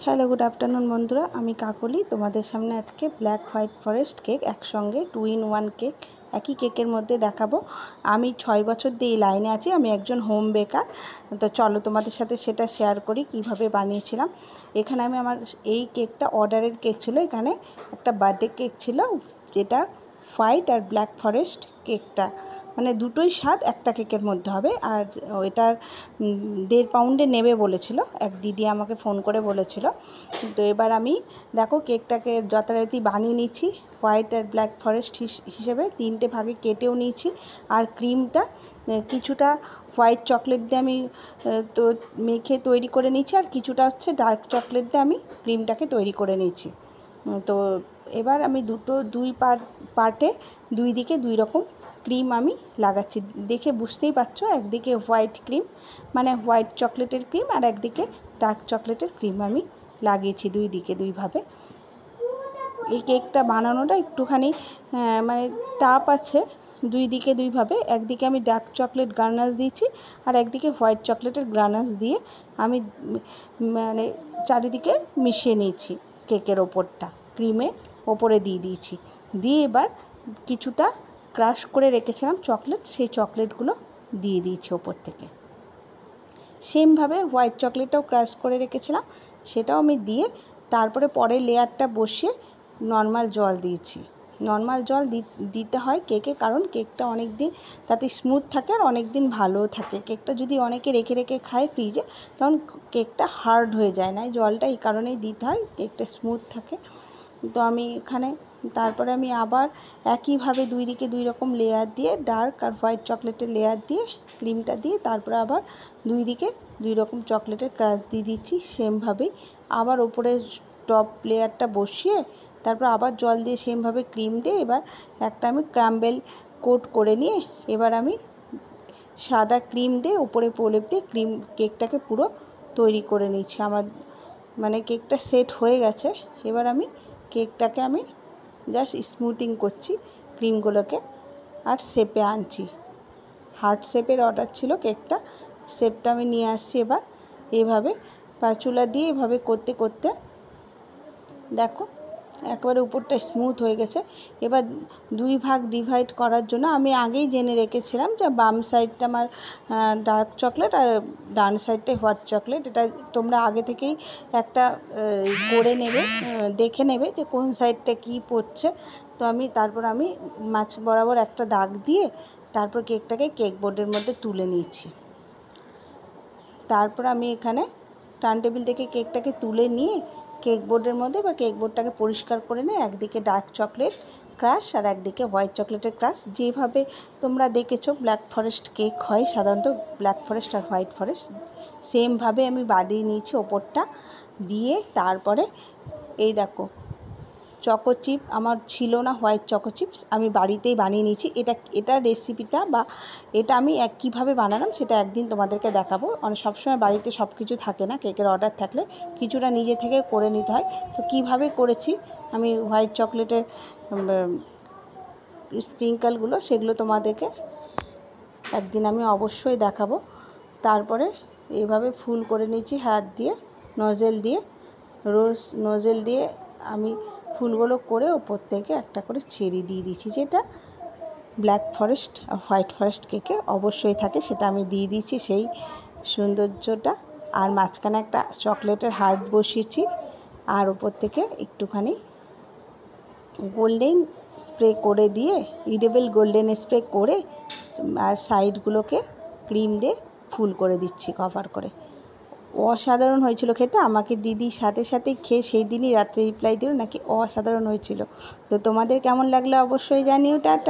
Hello, good afternoon বন্ধুরা। আমি কাকলি তোমাদের সামনে আজকে ব্ল্যাক হোয়াইট ফরেস্ট কেক একসঙ্গে 2 in 1 কেক একই কেকের মধ্যে দেখাবো। আমি 6 বছর দিয়ে এই লাইনে আছি, আমি একজন হোম বেকার। তো চলো তোমাদের সাথে সেটা শেয়ার করি কিভাবে বানিয়েছিলাম। এখানে আমি আমার এই কেকটা অর্ডারের কেক ছিল, এখানে একটা বার্থডে কেক ছিল, যেটা হোয়াইট আর ব্ল্যাক ফরেস্ট কেকটা মানে দুটোই স্বাদ একটা কেকের মধ্যে হবে। আর এটার 1.5 পাউন্ডে নেবে বলেছিল, এক দিদি আমাকে ফোন করে বলেছিল। তো এবার আমি দেখো কেকটাকে যথারীতি বানিয়ে নিচ্ছি হোয়াইট আর ব্ল্যাক ফরেস্ট হিসেবে 3টে ভাগে কেটেও নিয়েছি। আর ক্রিমটা কিছুটা হোয়াইট চকলেট দিয়ে আমি তো মেখে তৈরি করে নিয়েছি, আর কিছুটা হচ্ছে ডার্ক চকলেট দিয়ে আমি ক্রিমটাকে তৈরি করে নিয়েছি। তো এবার আমি দুই পার্টে দুই দিকে দুই রকম ক্রিম আমি লাগাচ্ছি। দেখে বুঝতেই পারছো, একদিকে হোয়াইট ক্রিম মানে হোয়াইট চকলেটের ক্রিম, আর একদিকে ডার্ক চকলেটের ক্রিম আমি লাগিয়েছি দুই দিকে দুইভাবে। এই কেকটা বানানোটা একটুখানি মানে টাফ আছে, দুই দিকে দুইভাবে। একদিকে আমি ডার্ক চকলেট গার্নাশ দিয়েছি, আর একদিকে হোয়াইট চকলেটের গার্নাশ দিয়ে আমি মানে চারিদিকে মিশিয়ে নিয়েছি। কেকের ওপরটা ক্রিমের ওপরে দিয়ে দিয়েছি, দিয়ে এবার কিছুটা ক্রাশ করে রেখেছিলাম চকলেট, সেই চকলেটগুলো দিয়ে দিয়েছি ওপর থেকে। সেমভাবে হোয়াইট চকলেটটাও ক্রাশ করে রেখেছিলাম, সেটাও আমি দিয়ে তারপরে পরের লেয়ারটা বসিয়ে নর্মাল জল দিয়েছি। নর্মাল জল দিতে হয় কেকে, কারণ কেকটা অনেক দিন তাতে স্মুথ থাকে আর অনেক দিন ভালোও থাকে। কেকটা যদি অনেকে রেখে রেখে খায় ফ্রিজে, তখন কেকটা হার্ড হয়ে যায় না। জলটা এই কারণেই দিতে হয়, কেকটা স্মুথ থাকে। তো আমি এখানে তারপরে আমি আবার একইভাবে দুই দিকে দুই রকম লেয়ার দিয়ে ডার্ক আর হোয়াইট চকলেটের লেয়ার দিয়ে ক্রিমটা দিয়ে তারপরে আবার দুই দিকে দুই রকম চকলেটের ক্রাশ দিয়ে দিচ্ছি। সেমভাবেই আবার ওপরে টপ লেয়ারটা বসিয়ে তারপর আবার জল দিয়ে সেমভাবে ক্রিম দিয়ে এবার একটা আমি ক্রাম্বেল কোট করে নিয়ে এবার আমি সাদা ক্রিম দিয়ে উপরে প্রলেপ দিয়ে কেকটাকে পুরো তৈরি করে নিচ্ছি। আমার মানে কেকটা সেট হয়ে গেছে। এবার আমি কেকটাকে আমি জাস্ট স্মুথিং করছি ক্রিমগুলোকে, আর শেপে আনছি। হার্ট শেপের অর্ডার ছিল কেকটা, শেপটা আমি নিয়ে আসছি। এবার এইভাবে স্প্যাচুলা দিয়ে এভাবে করতে করতে দেখো একবারে উপরটা স্মুথ হয়ে গেছে। এবার দুই ভাগ ডিভাইড করার জন্য আমি আগেই জেনে রেখেছিলাম যে বাম সাইডটা আমার ডার্ক চকলেট আর ডান সাইডটা হোয়াইট চকলেট। এটা তোমরা আগে থেকেই একটা করে নেবে, দেখে নেবে যে কোন সাইডটা কী পড়ছে। তো তারপর আমি মাছ বরাবর একটা দাগ দিয়ে তারপর কেকটাকে কেক বোর্ডের মধ্যে তুলে নিয়েছি। তারপর আমি এখানে টার্ন টেবিল থেকে কেকটাকে তুলে নিয়ে কেক বোর্ডের মধ্যে বা কেক বোর্ডটাকে পরিষ্কার করে নিয়ে একদিকে ডার্ক চকলেট ক্রাশ আর একদিকে হোয়াইট চকলেটের ক্রাশ, যেভাবে তোমরা দেখেছো ব্ল্যাক ফরেস্ট কেক হয় সাধারণত, ব্ল্যাক ফরেস্ট আর হোয়াইট ফরেস্ট সেমভাবে আমি বানিয়ে নিয়েছি ওপরটা দিয়ে। তারপরে এই দেখো চকো চিপ আমার ছিল না, হোয়াইট চকো চিপস আমি বাড়িতেই বানিয়ে নিয়েছি। এটা রেসিপিটা বা এটা আমি কীভাবে বানালাম সেটা একদিন তোমাদেরকে দেখাবো। সবসময় বাড়িতে সব কিছু থাকে না, কেকের অর্ডার থাকলে কিছুটা নিজে থেকে করে নিতে হয়। তো কীভাবে করেছি আমি হোয়াইট চকলেটের স্প্রিঙ্কলগুলো, সেগুলো তোমাদেরকে একদিন আমি অবশ্যই দেখাবো। তারপরে এইভাবে ফুল করে নিয়েছি হাত দিয়ে, নজেল দিয়ে, রোজ নজেল দিয়ে আমি ফুলগুলো করে ওপর থেকে একটা করে চেরি দিয়ে দিয়েছি, যেটা ব্ল্যাক ফরেস্ট আর হোয়াইট ফরেস্ট কেকে অবশ্যই থাকে, সেটা আমি দিয়ে দিয়েছি সেই সৌন্দর্যটা। আর মাঝখানে একটা চকলেটের হার্ট বসিয়েছি, আর ওপর থেকে একটুখানি গোল্ডেন স্প্রে করে দিয়ে ইডেবল গোল্ডেন স্প্রে করে আর সাইডগুলোকে ক্রিম দিয়ে ফুল করে দিচ্ছি কভার করে। অসাধারণ হয়েছিল খেতে। আমাকে দিদি সাথে সাথে খেয়ে সেই দিনই রাত্রে রিপ্লাই দিল নাকি অসাধারণ হয়েছিল। তো তোমাদের কেমন লাগলো অবশ্যই জানিও। টাটা।